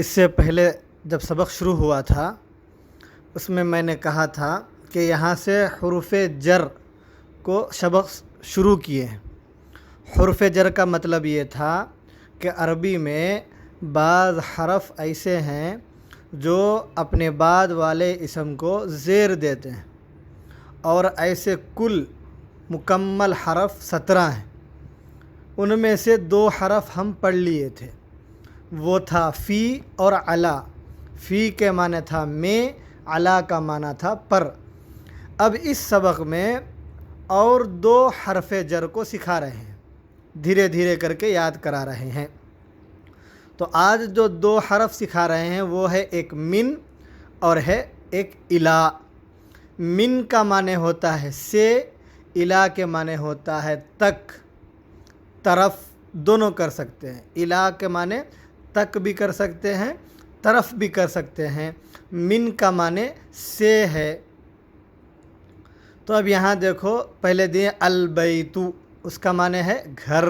اس سے پہلے جب سبق شروع ہوا تھا اس میں نے کہا تھا کہ یہاں سے حروف جر کو سبق شروع کیے ہیں۔ حروف جر کا مطلب یہ تھا کہ عربی میں بعض حرف ایسے ہیں جو اپنے بعد والے اسم کو زیر دیتے ہیں، اور ایسے کل مکمل حرف 17 ہیں۔ ان میں سے 2 حرف ہم پڑھ لیے تھے، وہ تھا فی اور علا۔ فی کے معنی تھا میں، علا کا معنی تھا پر۔ اب اس سبق میں اور 2 حرف جر کو سکھا رہے ہیں، دھیرے دھیرے کر کے یاد کرا رہے ہیں۔ تو آج جو 2 حرف سکھا رہے ہیں وہ ہے ایک من اور ہے ایک الا۔ من کا معنی ہوتا ہے سے، الا کے معنی ہوتا ہے تک، طرف، دونوں کر سکتے ہیں۔ الا کے معنی تک بھی کر سکتے ہیں، طرف بھی کر سکتے ہیں۔ من کا معنی سے ہے۔ تو اب یہاں دیکھو، پہلے دیے البیتو، اس کا معنی ہے گھر۔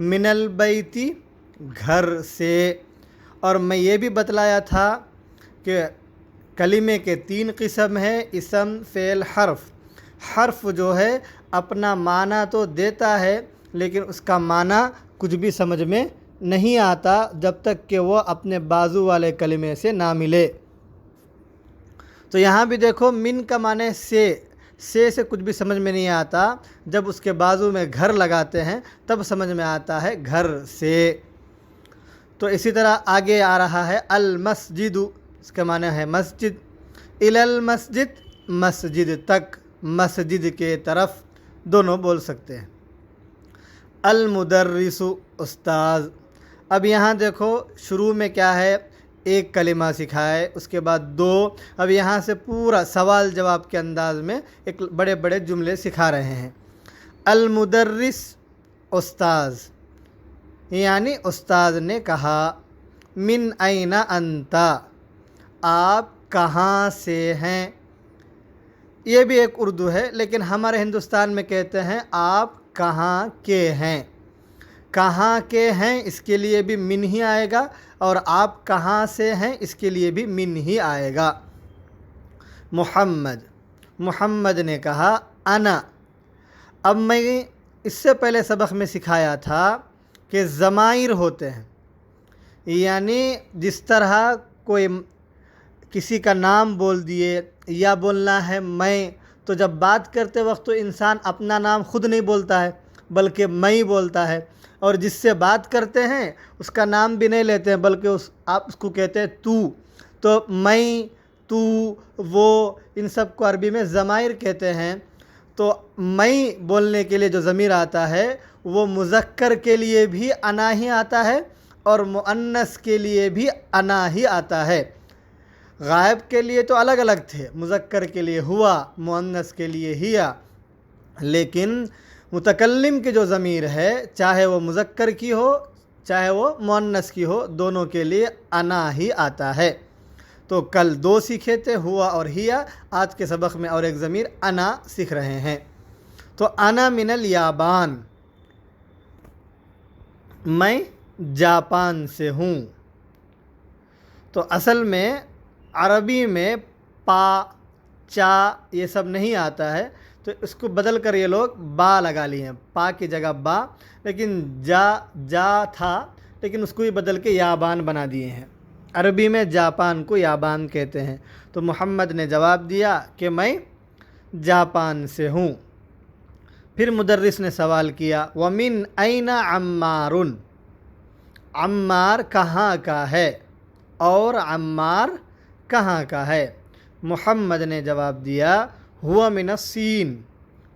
من البیتی، گھر سے۔ اور میں یہ بھی بتلایا تھا کہ کلمے کے 3 قسم ہیں، اسم، فعل، حرف۔ حرف جو ہے اپنا معنی تو دیتا ہے لیکن اس کا معنی کچھ بھی سمجھ میں نہیں آتا جب تک کہ وہ اپنے بازو والے کلمے سے نہ ملے۔ تو یہاں بھی دیکھو، من کا معنی سے کچھ بھی سمجھ میں نہیں آتا، جب اس کے بازو میں گھر لگاتے ہیں تب سمجھ میں آتا ہے گھر سے۔ تو اسی طرح آگے آ رہا ہے المسجد، اس کا معنی ہے مسجد۔ الی المسجد، مسجد تک، مسجد کے طرف، دونوں بول سکتے ہیں۔ المدرس، استاذ۔ اب یہاں دیکھو شروع میں کیا ہے، ایک کلمہ سکھائے، اس کے بعد 2۔ اب یہاں سے پورا سوال جواب کے انداز میں ایک بڑے بڑے جملے سکھا رہے ہیں۔ المدرس، استاذ، یعنی استاذ نے کہا، من این انت، آپ کہاں سے ہیں۔ یہ بھی ایک اردو ہے لیکن ہمارے ہندوستان میں کہتے ہیں آپ کہاں کے ہیں۔ کہاں کے ہیں اس کے لیے بھی من ہی آئے گا، اور آپ کہاں سے ہیں اس کے لیے بھی من ہی آئے گا۔ محمد، محمد نے کہا انا۔ اب میں اس سے پہلے سبق میں سکھایا تھا کہ ضمائر ہوتے ہیں، یعنی جس طرح کوئی کسی کا نام بول دیے یا بولنا ہے میں، تو جب بات کرتے وقت تو انسان اپنا نام خود نہیں بولتا ہے بلکہ میں بولتا ہے، اور جس سے بات کرتے ہیں اس کا نام بھی نہیں لیتے ہیں بلکہ آپ اس کو کہتے ہیں تو۔ تو میں، تو، وہ، ان سب کو عربی میں ضمائر کہتے ہیں۔ تو میں بولنے کے لیے جو ضمیر آتا ہے وہ مذکر کے لیے بھی انا ہی آتا ہے اور مؤنث کے لیے بھی انا ہی آتا ہے۔ غائب کے لیے تو الگ الگ تھے، مذکر کے لیے ہوا، مؤنث کے لیے ہیا، لیکن متکلم کی جو ضمیر ہے چاہے وہ مذکر کی ہو چاہے وہ مؤنث کی ہو، دونوں کے لیے انا ہی آتا ہے۔ تو کل 2 سیکھے تھے، ہوا اور ہیا۔ آج کے سبق میں اور ایک ضمیر انا سیکھ رہے ہیں۔ تو انا من الیابان، میں جاپان سے ہوں۔ تو اصل میں عربی میں پا، چا یہ سب نہیں آتا ہے، تو اس کو بدل کر یہ لوگ با لگا لیے ہیں، پا کی جگہ با، لیکن جا تھا لیکن اس کو ہی بدل کے یابان بنا دیے ہیں۔ عربی میں جاپان کو یابان کہتے ہیں۔ تو محمد نے جواب دیا کہ میں جاپان سے ہوں۔ پھر مدرس نے سوال کیا، وَمِنْ أَيْنَ عَمَّارٌ، عمار کہاں کا ہے، اور عمار کہاں کا ہے۔ محمد نے جواب دیا، ہوا من الصین،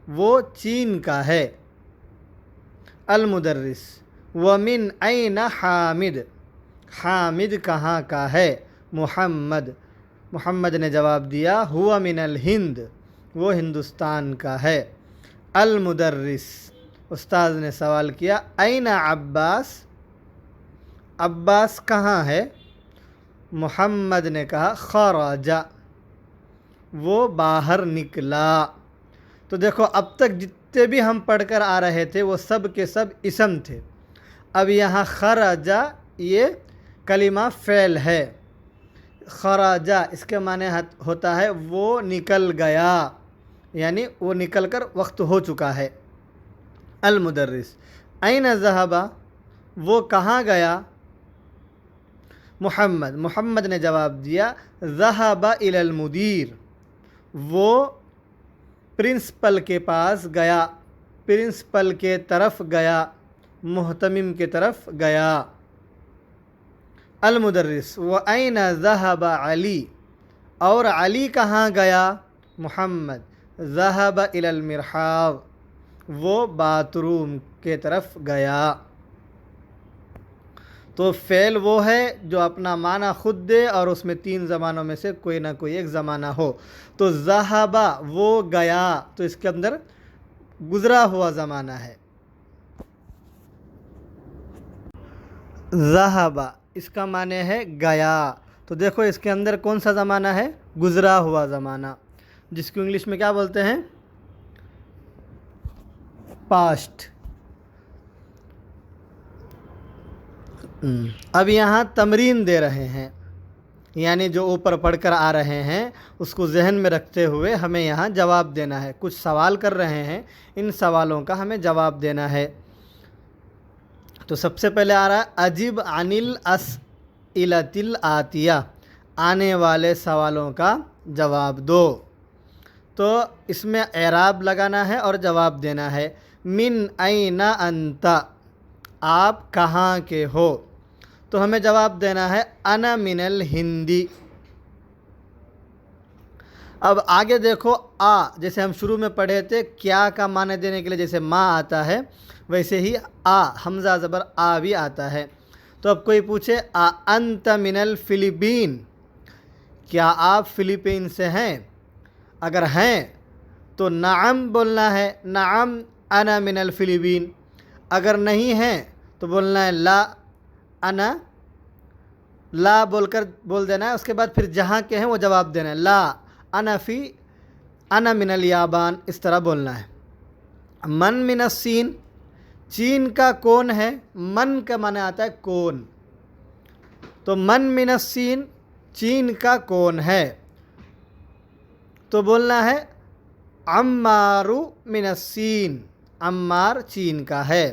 وہ چین کا ہے۔ المدرس، ومن این حامد، حامد کہاں کا ہے۔ محمد، محمد نے جواب دیا، ہوا من الہند، وہ ہندوستان کا ہے۔ المدرس، استاذ نے سوال کیا، این عباس، عباس کہاں ہے۔ محمد نے کہا، خرج، وہ باہر نکلا۔ تو دیکھو اب تک جتنے بھی ہم پڑھ کر آ رہے تھے وہ سب کے سب اسم تھے۔ اب یہاں خرج یہ کلمہ فعل ہے. خرجہ اس کے معنی ہوتا ہے وہ نکل گیا، یعنی وہ نکل کر وقت ہو چکا ہے. المدرس این ذهب وہ کہاں گیا. محمد نے جواب دیا ذهب الى المدیر وہ پرنسپل کے پاس گیا، پرنسپل کے طرف گیا، محتمم کے طرف گیا. المدرس وَأَيْنَ ذَهَبَ علی اور علی کہاں گیا. محمد ذهب إلى المرحاض وہ باتھ روم کے طرف گیا. تو فعل وہ ہے جو اپنا معنی خود دے اور اس میں 3 زمانوں میں سے کوئی نہ کوئی ایک زمانہ ہو. تو ذہب وہ گیا، تو اس کے اندر گزرا ہوا زمانہ ہے. ذہب اس کا معنی ہے گیا، تو دیکھو اس کے اندر کون سا زمانہ ہے، گزرا ہوا زمانہ، جس کو انگلش میں کیا بولتے ہیں، پاسٹ. اب یہاں تمرین دے رہے ہیں، یعنی جو اوپر پڑھ کر آ رہے ہیں اس کو ذہن میں رکھتے ہوئے ہمیں یہاں جواب دینا ہے. کچھ سوال کر رہے ہیں، ان سوالوں کا ہمیں جواب دینا ہے. تو سب سے پہلے آ رہا ہے اجب عن الاسئلۃ الآتیہ آنے والے سوالوں کا جواب دو. تو اس میں اعراب لگانا ہے اور جواب دینا ہے. من این انت آپ کہاں کے ہو، تو ہمیں جواب دینا ہے انا من الہندی. اب آگے دیکھو جیسے ہم شروع میں پڑھے تھے کیا کا معنی دینے کے لیے جیسے ما آتا ہے ویسے ہی حمزہ زبر بھی آتا ہے. تو اب کوئی پوچھے انت من الفلپین کیا آپ فلپین سے ہیں، اگر ہیں تو نعم بولنا ہے، نعم انا من الفلپین. اگر نہیں ہیں تو بولنا ہے لا انا، لا بول کر بول دینا ہے. اس کے بعد پھر جہاں کے ہیں وہ جواب دینا ہے، لا انا من الیابان، اس طرح بولنا ہے. من من الصین چین کا کون ہے، من کا معنی آتا ہے کون، تو من من الصین چین کا کون ہے، تو بولنا ہے عمار من الصین، عمار چین کا ہے.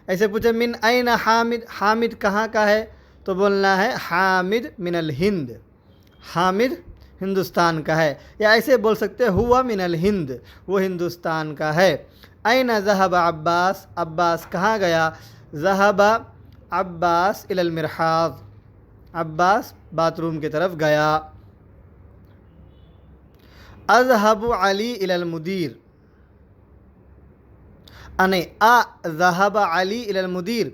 ایسے پوچھے من این حامد حامد کہاں کا ہے، تو بولنا ہے حامد من الہند، حامد ہندوستان کا ہے. یا ایسے بول سکتے ہوا من الہند وہ ہندوستان کا ہے. این ذهب عباس عباس کہاں گیا، ذهب عباس الی المرحاض عباس باتھ روم کی طرف گیا. اذهب علی الی المدیر ذهب علی الی المدیر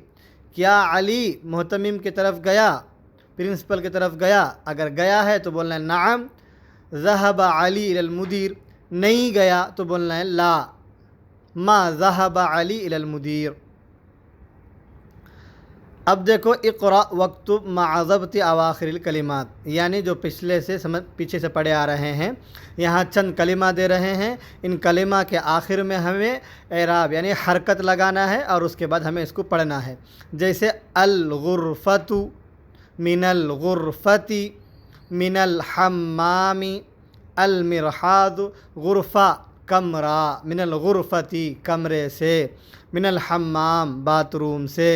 کیا علی محتمم کی طرف گیا، پرنسپل کی طرف گیا. اگر گیا ہے تو بولنا ہے نعم. ذهب علی الی المدیر نہیں گیا تو بولنا ہے لا ما ذهب علی الی المدیر. اب دیکھو اقرأ واکتب مع ضبط اواخر الکلمات، یعنی جو پیچھے سے پڑھے آ رہے ہیں یہاں چند کلمہ دے رہے ہیں. ان کلمہ کے آخر میں ہمیں اعراب یعنی حرکت لگانا ہے اور اس کے بعد ہمیں اس کو پڑھنا ہے. جیسے الغرفۃ من الغرفۃ من الحمام المرحاض غرفہ کمرہ، من الغرفۃ کمرے سے، من الحمام باتھ روم سے،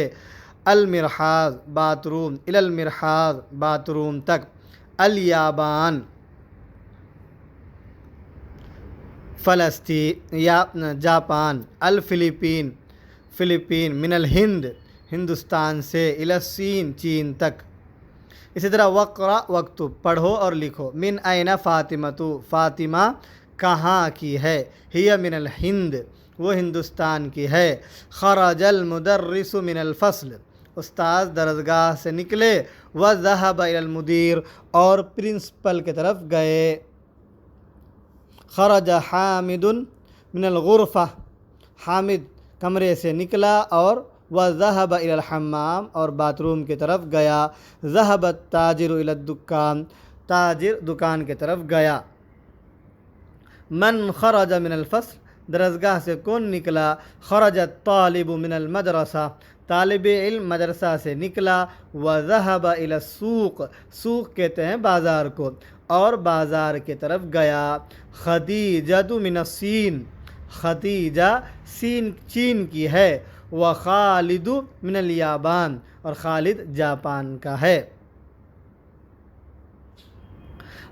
المرحاض باتھ روم، الی المرحاض باتھ روم تک، الیابان فلسطین یا جاپان، الفلپین فلپین، من الہند ہندوستان سے، الی الصین چین تک. اسی طرح وقرأ واکتب پڑھو اور لکھو. من این فاطمۃ فاطمہ کہاں کی ہے، ہی من الہند وہ ہندوستان کی ہے. خرج المدرس من الفصل استاذ درسگاہ سے نکلے، وذهب الی المدیر اور پرنسپل کی طرف گئے. خرج حامد من الغرفہ حامد کمرے سے نکلا اور وذهب الی الحمام اور باتھ روم کی طرف گیا. ذهب التاجر الی الدکان تاجر دکان کی طرف گیا. من خرج من الفصل درسگاہ سے کون نکلا، خرج الطالب من المدرسہ طالب علم مدرسہ سے نکلا، وذهب الى السوق، سوق کہتے ہیں بازار کو، اور بازار کی طرف گیا۔ خدیجۃ من الصین، خدیجہ چین کی ہے، وخالد من الیابان، اور خالد جاپان کا ہے۔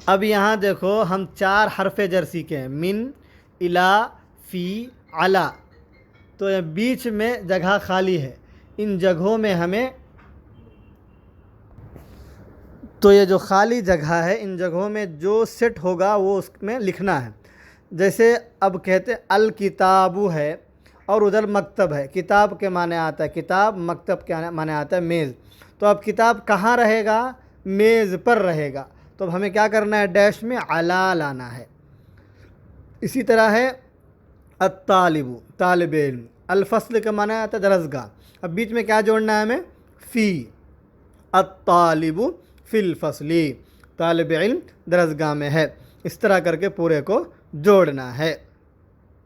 اب یہاں دیکھو ہم 4 حرف جر سیکھیں، من، الی، فی، علی، تو یہ بیچ میں جگہ خالی ہے، ان جگہوں میں ہمیں، تو یہ جو خالی جگہ ہے ان جگہوں میں جو سیٹ ہوگا وہ اس میں لکھنا ہے۔ جیسے اب کہتے الکتاب ہے اور ادھر مکتب ہے، کتاب کے معنی آتا ہے کتاب، مکتب کے معنی آتا ہے میز، تو اب کتاب کہاں رہے گا؟ میز پر رہے گا، تو اب ہمیں کیا کرنا ہے؟ ڈیش میں علی لانا ہے۔ اسی طرح ہے الطالب، طالب علم، الفصل کا معنی آتا ہے درسگاہ، اب بیچ میں کیا جوڑنا ہے ہمیں؟ فی، الطالب فی الفصل، طالب علم درسگاہ میں ہے، اس طرح کر کے پورے کو جوڑنا ہے۔